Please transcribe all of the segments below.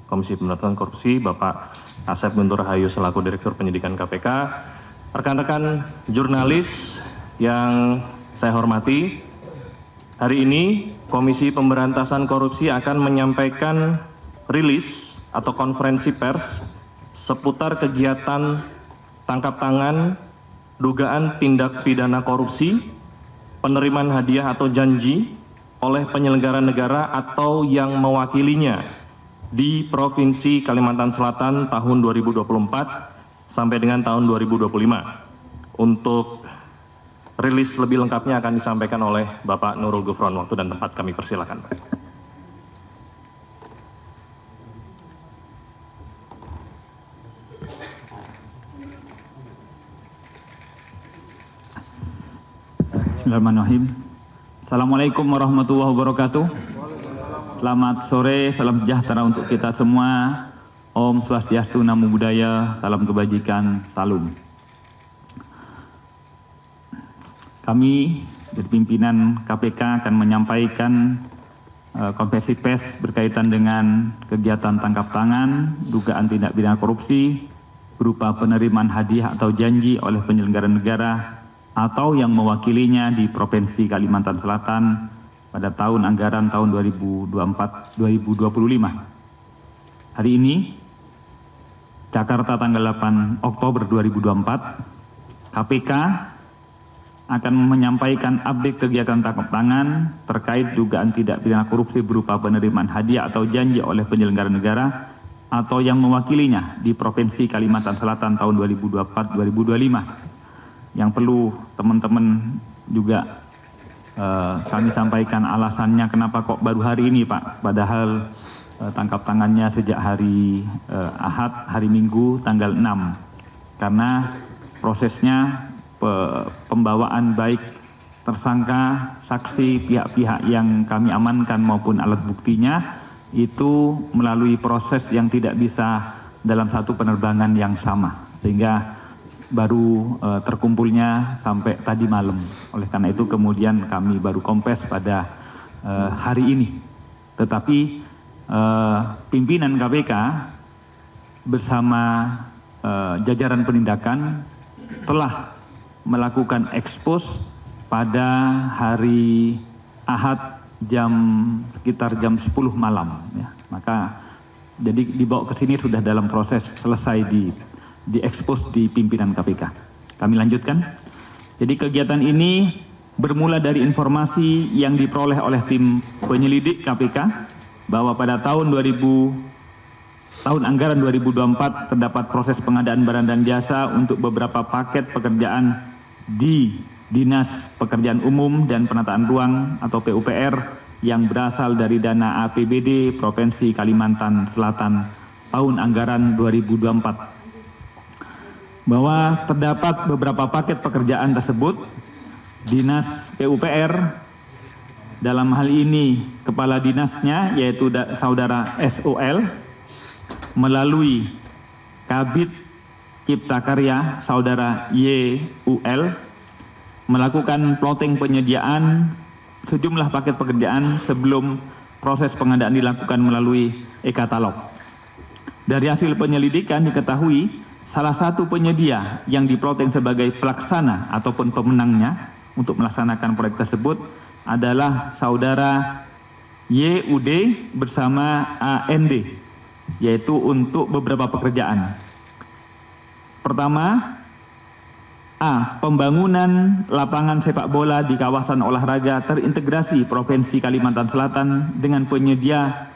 Komisi Pemberantasan Korupsi, Bapak Asep Guntur Rahayu selaku Direktur Penyidikan KPK, rekan-rekan jurnalis yang saya hormati, hari ini Komisi Pemberantasan Korupsi akan menyampaikan rilis atau konferensi pers seputar kegiatan tangkap tangan dugaan tindak pidana korupsi, penerimaan hadiah atau janji oleh penyelenggara negara atau yang mewakilinya di Provinsi Kalimantan Selatan tahun 2024 sampai dengan tahun 2025. Untuk rilis lebih lengkapnya akan disampaikan oleh Bapak Nurul Gufron. Waktu dan tempat kami persilakan. Bismillahirrahmanirrahim. Assalamualaikum warahmatullahi wabarakatuh. Selamat sore, salam sejahtera untuk kita semua. Om Swastiastu, Namo Buddhaya, salam kebajikan, salam. Kami dari pimpinan KPK akan menyampaikan konferensi pers berkaitan dengan kegiatan tangkap tangan, dugaan tindak pidana korupsi, berupa penerimaan hadiah atau janji oleh penyelenggara negara atau yang mewakilinya di Provinsi Kalimantan Selatan pada tahun anggaran tahun 2024-2025. Hari ini, Jakarta tanggal 8 Oktober 2024, KPK akan menyampaikan update kegiatan tangkap tangan terkait dugaan tindak pidana korupsi berupa penerimaan hadiah atau janji oleh penyelenggara negara atau yang mewakilinya di Provinsi Kalimantan Selatan tahun 2024-2025. Yang perlu teman-teman juga kami sampaikan alasannya kenapa kok baru hari ini Pak, padahal tangkap tangannya sejak hari Ahad, hari Minggu tanggal 6. Karena prosesnya pembawaan baik tersangka, saksi, pihak-pihak yang kami amankan maupun alat buktinya itu melalui proses yang tidak bisa dalam satu penerbangan yang sama, sehingga baru terkumpulnya sampai tadi malam. Oleh karena itu kemudian kami baru kompres pada hari ini. Tetapi pimpinan KPK bersama jajaran penindakan telah melakukan ekspos pada hari Ahad sekitar jam 10 malam. Ya. Maka jadi dibawa ke sini sudah dalam proses selesai diekspos di pimpinan KPK. Kami lanjutkan. Jadi kegiatan ini bermula dari informasi yang diperoleh oleh tim penyelidik KPK bahwa pada tahun anggaran 2024 terdapat proses pengadaan barang dan jasa untuk beberapa paket pekerjaan di Dinas Pekerjaan Umum dan Penataan Ruang atau PUPR yang berasal dari dana APBD Provinsi Kalimantan Selatan tahun anggaran 2024. Bahwa terdapat beberapa paket pekerjaan tersebut, Dinas PUPR dalam hal ini kepala dinasnya yaitu saudara SOL melalui Kabid Cipta Karya saudara YUL melakukan plotting penyediaan sejumlah paket pekerjaan sebelum proses pengadaan dilakukan melalui e-katalog. Dari hasil penyelidikan diketahui salah satu penyedia yang diplotting sebagai pelaksana ataupun pemenangnya untuk melaksanakan proyek tersebut adalah saudara YUD bersama AND, yaitu untuk beberapa pekerjaan. Pertama, A. Pembangunan lapangan sepak bola di kawasan olahraga terintegrasi Provinsi Kalimantan Selatan dengan penyedia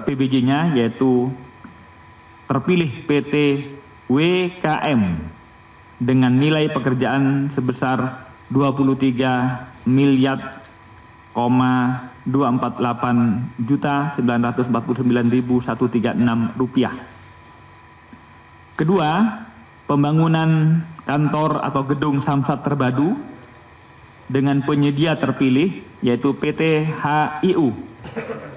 PBJ-nya yaitu terpilih PT WKM dengan nilai pekerjaan sebesar 23 miliar 248.949.136 rupiah. Kedua, pembangunan kantor atau gedung Samsat Terpadu dengan penyedia terpilih yaitu PT HIU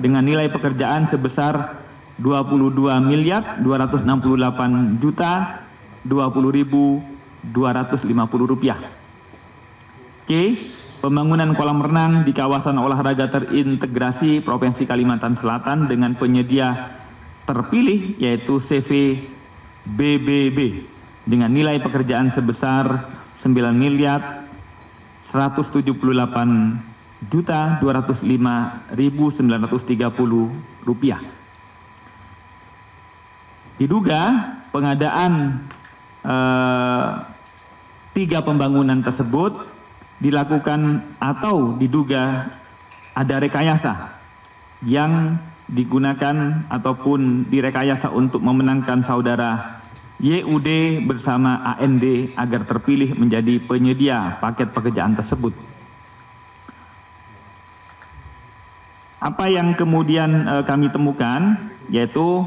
dengan nilai pekerjaan sebesar 22 miliar 268.20.250 rupiah. C. pembangunan kolam renang di kawasan olahraga terintegrasi Provinsi Kalimantan Selatan dengan penyedia terpilih yaitu CVBBB dengan nilai pekerjaan sebesar 9.205.930 rupiah. Diduga pengadaan 3 pembangunan tersebut dilakukan atau diduga ada rekayasa yang digunakan ataupun direkayasa untuk memenangkan saudara YUD bersama AND agar terpilih menjadi penyedia paket pekerjaan tersebut. Apa yang kemudian kami temukan yaitu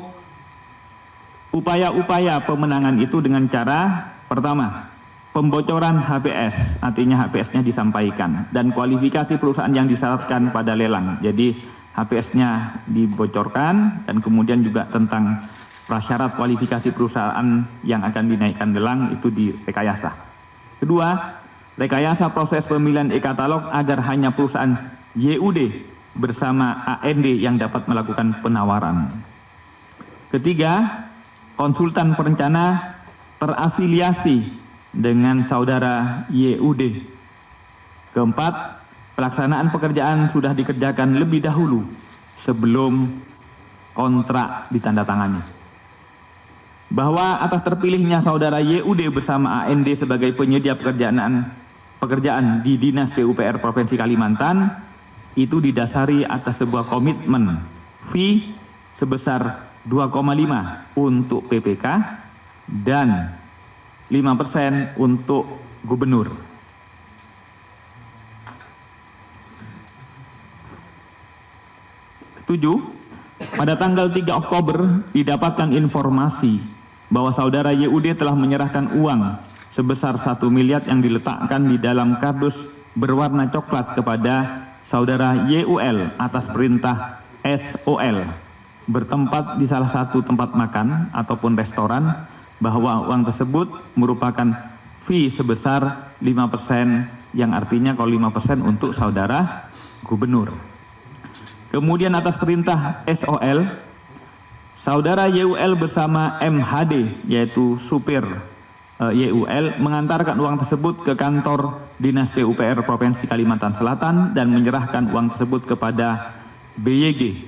upaya-upaya pemenangan itu dengan cara pertama, pembocoran HPS, artinya HPS-nya disampaikan, dan kualifikasi perusahaan yang disyaratkan pada lelang. Jadi HPS-nya dibocorkan dan kemudian juga tentang prasyarat kualifikasi perusahaan yang akan dinaikkan lelang itu direkayasa. Kedua, rekayasa proses pemilihan e-katalog agar hanya perusahaan YUD bersama AND yang dapat melakukan penawaran. Ketiga, konsultan perencana terafiliasi dengan saudara YUD. Keempat, pelaksanaan pekerjaan sudah dikerjakan lebih dahulu sebelum kontrak ditandatangani. Bahwa atas terpilihnya saudara YUD bersama AND sebagai penyedia pekerjaan di Dinas PUPR Provinsi Kalimantan itu didasari atas sebuah komitmen fee sebesar 2,5 untuk PPK dan 5% untuk gubernur. Ketujuh, pada tanggal 3 Oktober didapatkan informasi bahwa saudara YUD telah menyerahkan uang sebesar 1 miliar yang diletakkan di dalam kardus berwarna coklat kepada saudara YUL atas perintah SOL bertempat di salah satu tempat makan ataupun restoran, bahwa uang tersebut merupakan fee sebesar 5%, yang artinya kalau 5% untuk saudara gubernur. Kemudian atas perintah SOL, saudara YUL bersama MHD yaitu supir YUL mengantarkan uang tersebut ke kantor Dinas PUPR Provinsi Kalimantan Selatan dan menyerahkan uang tersebut kepada BYG,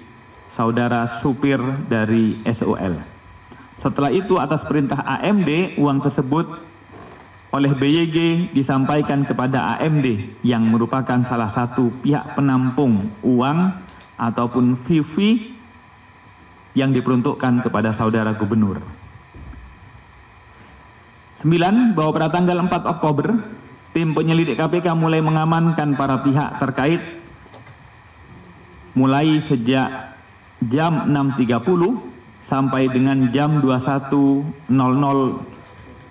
saudara supir dari SOL. Setelah itu atas perintah AMD, uang tersebut oleh BYG disampaikan kepada AMD yang merupakan salah satu pihak penampung uang ataupun fee yang diperuntukkan kepada saudara gubernur. 9. Bahwa pada tanggal 4 Oktober, tim penyelidik KPK mulai mengamankan para pihak terkait mulai sejak jam 6.30 sampai dengan jam 21.00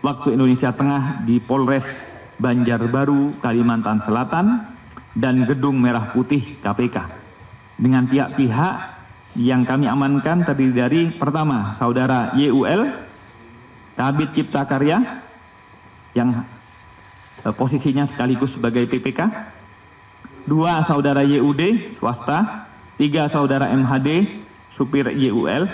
waktu Indonesia Tengah di Polres Banjarbaru, Kalimantan Selatan dan Gedung Merah Putih KPK. Dengan pihak-pihak yang kami amankan terdiri dari pertama, saudara YUL, Kabid Cipta Karya yang posisinya sekaligus sebagai PPK. 2, saudara YUD, swasta. 3, saudara MHD, supir YUL.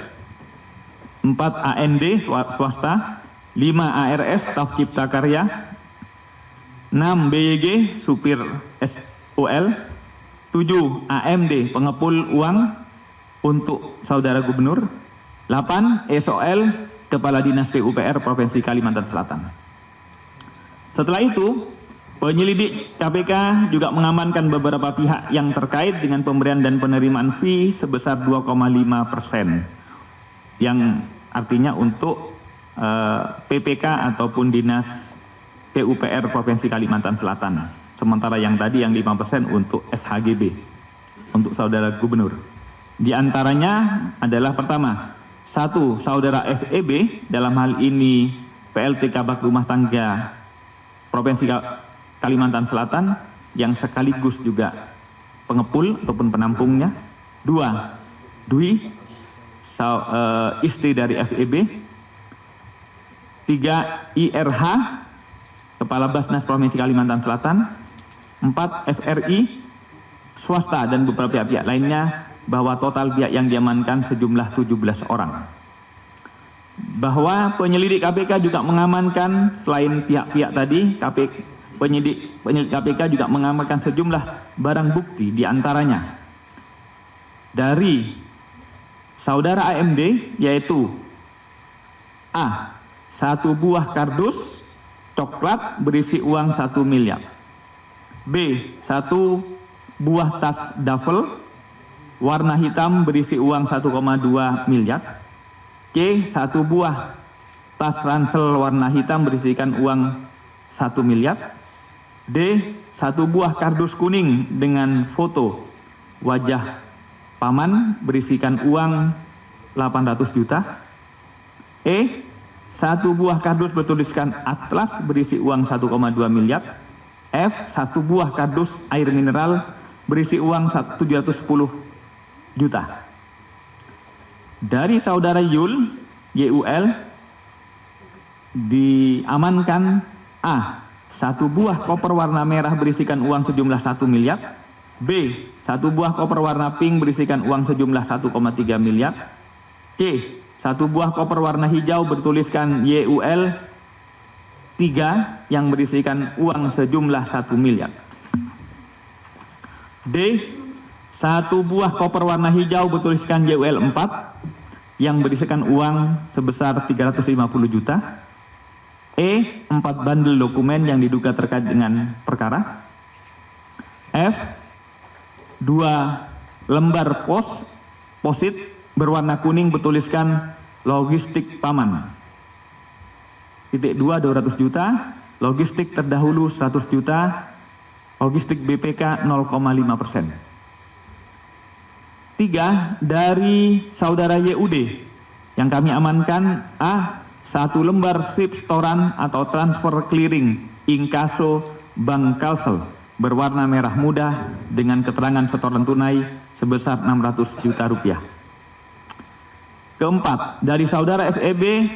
4, AND, swasta. 5, ARS, staf Cipta Karya. 6, BYG, supir SOL. 7, AMD, pengepul uang untuk saudara gubernur. 8, SOL, Kepala Dinas PUPR Provinsi Kalimantan Selatan. Setelah itu, penyelidik KPK juga mengamankan beberapa pihak yang terkait dengan pemberian dan penerimaan fee sebesar 2,5%, yang artinya untuk PPK ataupun Dinas PUPR Provinsi Kalimantan Selatan. Sementara yang tadi yang 5% untuk SHGB, untuk saudara gubernur. Di antaranya adalah pertama, 1, saudara FEB, dalam hal ini PLT Kabak Rumah Tangga Provinsi Kalimantan Selatan yang sekaligus juga pengepul ataupun penampungnya. 2, Dwi, istri dari FEB. 3, IRH, Kepala Basnas Provinsi Kalimantan Selatan. 4. FRI, swasta dan beberapa pihak-pihak lainnya, bahwa total pihak yang diamankan sejumlah 17 orang. Bahwa penyelidik KPK juga mengamankan selain pihak-pihak tadi, penyidik KPK juga mengamankan sejumlah barang bukti, diantaranya dari saudara AMD, yaitu A. 1 buah kardus coklat berisi uang 1 miliar. B. 1 buah tas duffel warna hitam berisi uang 1,2 miliar. C. 1 buah tas ransel warna hitam berisikan uang 1 miliar. D. 1 buah kardus kuning dengan foto wajah paman berisikan uang 800 juta. E. 1 buah kardus bertuliskan Atlas berisi uang 1,2 miliar. F. 1 buah kardus air mineral berisi uang 710 juta. Dari saudara YUL diamankan A. 1 buah koper warna merah berisikan uang sejumlah 1 miliar. B. 1 buah koper warna pink berisikan uang sejumlah 1,3 miliar. C. 1 buah koper warna hijau bertuliskan YUL 3 yang berisikan uang sejumlah 1 miliar. D. 1 buah koper warna hijau bertuliskan YUL 4 yang berisikan uang sebesar 350 juta. E. 4 bandel dokumen yang diduga terkait dengan perkara. F. 2 lembar posit berwarna kuning bertuliskan logistik paman. Titik 2 200 juta, logistik terdahulu 100 juta, logistik BPK 0,5%. 3. Dari saudara YUD yang kami amankan A. 1 lembar slip setoran atau transfer clearing inkaso Bank Kalsel berwarna merah muda dengan keterangan setoran tunai sebesar 600 juta rupiah. Keempat, dari saudara FEB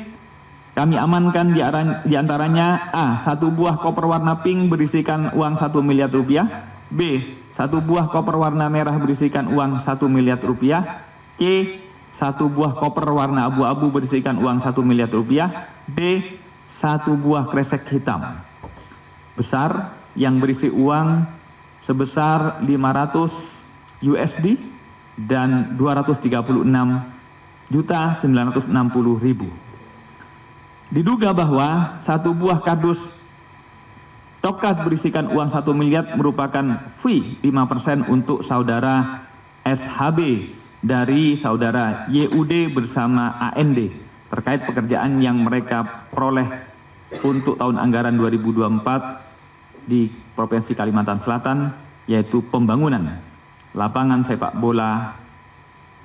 kami amankan diantaranya A. 1 buah koper warna pink berisikan uang 1 miliar rupiah. B. 1 buah koper warna merah berisikan uang 1 miliar rupiah. C. 1 buah koper warna abu-abu berisikan uang 1 miliar rupiah. D. 1 buah kresek hitam besar yang berisi uang sebesar 500 USD dan 236.960.000. Diduga bahwa 1 buah kardus coklat berisikan uang 1 miliar merupakan fee 5% untuk saudara SHB dari saudara YUD bersama AND terkait pekerjaan yang mereka peroleh untuk tahun anggaran 2024 di Provinsi Kalimantan Selatan, yaitu pembangunan lapangan sepak bola,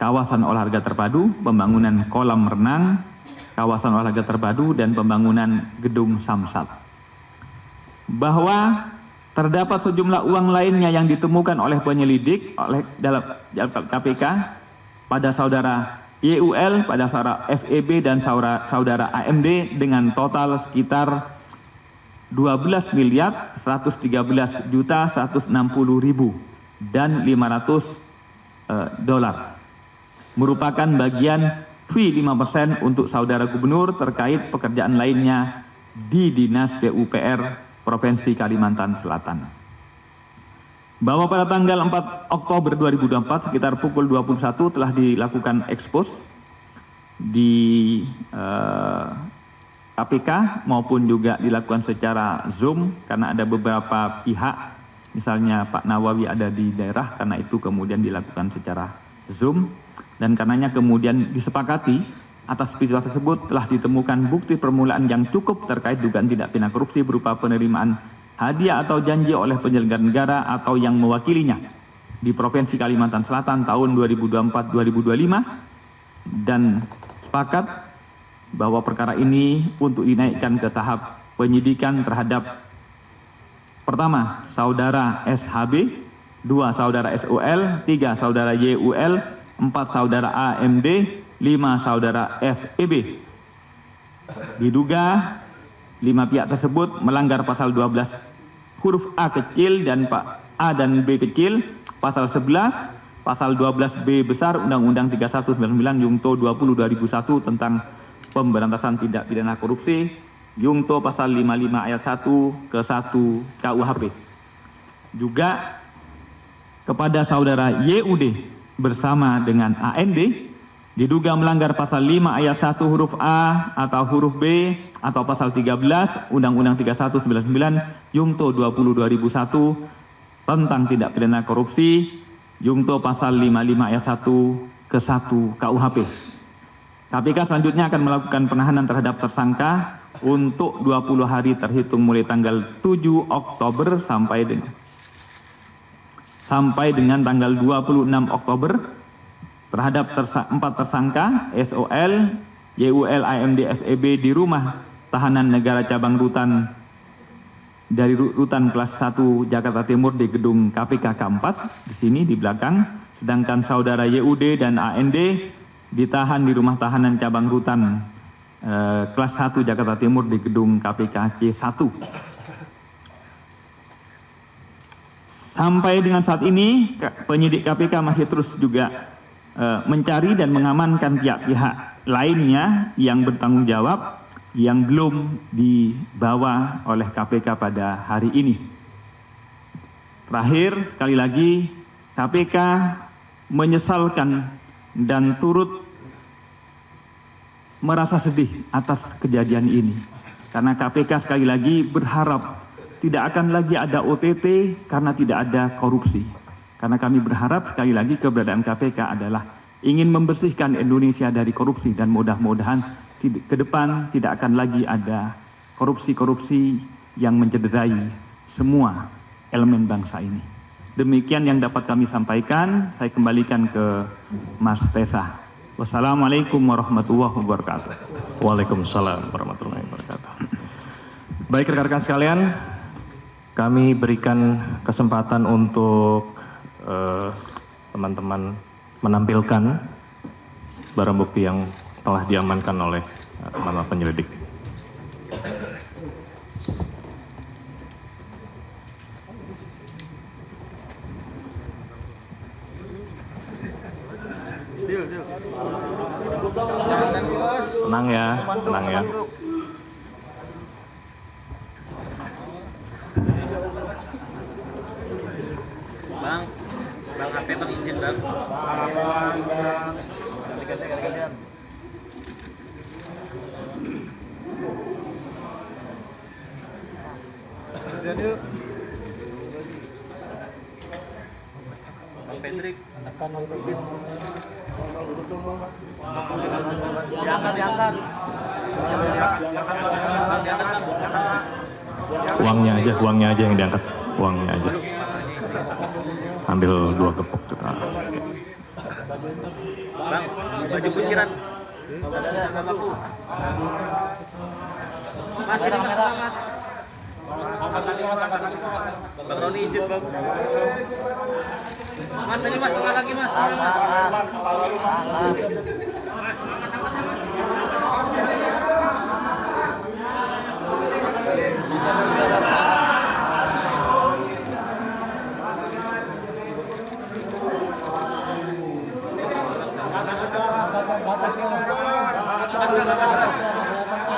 kawasan olahraga terpadu, pembangunan kolam renang, kawasan olahraga terpadu, dan pembangunan gedung samsat. Bahwa terdapat sejumlah uang lainnya yang ditemukan oleh penyelidik dalam KPK pada saudara YUL, pada saudara FEB dan saudara AMD dengan total sekitar 12.113.160.000 dan 500 dolar. Merupakan bagian fee 5% untuk saudara gubernur terkait pekerjaan lainnya di Dinas PUPR Provinsi Kalimantan Selatan. Bahwa pada tanggal 4 Oktober 2024 sekitar pukul 21 telah dilakukan ekspos di KPK maupun juga dilakukan secara Zoom karena ada beberapa pihak, misalnya Pak Nawawi ada di daerah, karena itu kemudian dilakukan secara Zoom. Dan karenanya kemudian disepakati atas peristiwa tersebut telah ditemukan bukti permulaan yang cukup terkait dugaan tindak pidana korupsi berupa penerimaan hadiah atau janji oleh penyelenggara negara atau yang mewakilinya di Provinsi Kalimantan Selatan tahun 2024-2025, dan sepakat bahwa perkara ini untuk dinaikkan ke tahap penyidikan terhadap pertama saudara SHB, 2 saudara SOL, 3 saudara YUL, 4 saudara AMD, 5 saudara FEB. Diduga 5 pihak tersebut melanggar pasal 12 huruf A kecil dan A dan B kecil, pasal 11, pasal 12B besar Undang-Undang 3199 Yungto 20 2001 tentang pemberantasan tindak pidana korupsi, Yungto pasal 55 ayat 1 ke 1 KUHP. Juga kepada saudara YUD bersama dengan AND diduga melanggar pasal 5 ayat 1 huruf A atau huruf B atau pasal 13 Undang-Undang 3199 Yungto 20 2001 tentang tindak pidana korupsi, Yungto pasal 55 ayat 1 ke 1 KUHP. KPK selanjutnya akan melakukan penahanan terhadap tersangka untuk 20 hari terhitung mulai tanggal 7 Oktober sampai dengan tanggal 26 Oktober terhadap 4 tersangka SOL, YUL, AMD, FEB di rumah tahanan negara cabang rutan dari rutan kelas 1 Jakarta Timur di gedung KPK K4 di sini di belakang, sedangkan saudara YUD dan AND ditahan di rumah tahanan cabang rutan kelas 1 Jakarta Timur di gedung KPK C1. Sampai dengan saat ini penyidik KPK masih terus juga mencari dan mengamankan pihak-pihak lainnya yang bertanggung jawab yang belum dibawa oleh KPK pada hari ini. Terakhir, sekali lagi, KPK menyesalkan dan turut merasa sedih atas kejadian ini. Karena KPK sekali lagi berharap tidak akan lagi ada OTT karena tidak ada korupsi. Karena kami berharap sekali lagi keberadaan KPK adalah ingin membersihkan Indonesia dari korupsi dan mudah-mudahan ke depan tidak akan lagi ada korupsi-korupsi yang mencederai semua elemen bangsa ini. Demikian yang dapat kami sampaikan. Saya kembalikan ke Mas Tesa. Wassalamualaikum warahmatullahi wabarakatuh. Waalaikumsalam warahmatullahi wabarakatuh. Baik rekan-rekan sekalian, kami berikan kesempatan untuk teman-teman menampilkan barang bukti yang telah diamankan oleh teman-teman penyelidik. Tenang ya, tenang ya. Bang HP bang izin bang. Ganti-gantian. Yuk. Bang Patrick, akan nutupin. Diangkat. Uangnya aja yang diangkat, uangnya aja. Ambil 2 gepok kita. Bang, baju kunciran. Bang aku. Mas, ini kamera. Bang Roni izin bang. Mas ini mas, tengah lagi mas.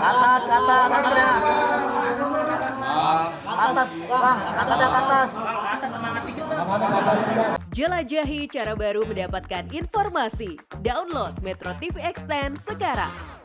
Atas, angkatnya. Atas, bang, angkatnya ke atas. Jelajahi cara baru mendapatkan informasi. Download Metro TV Extend sekarang.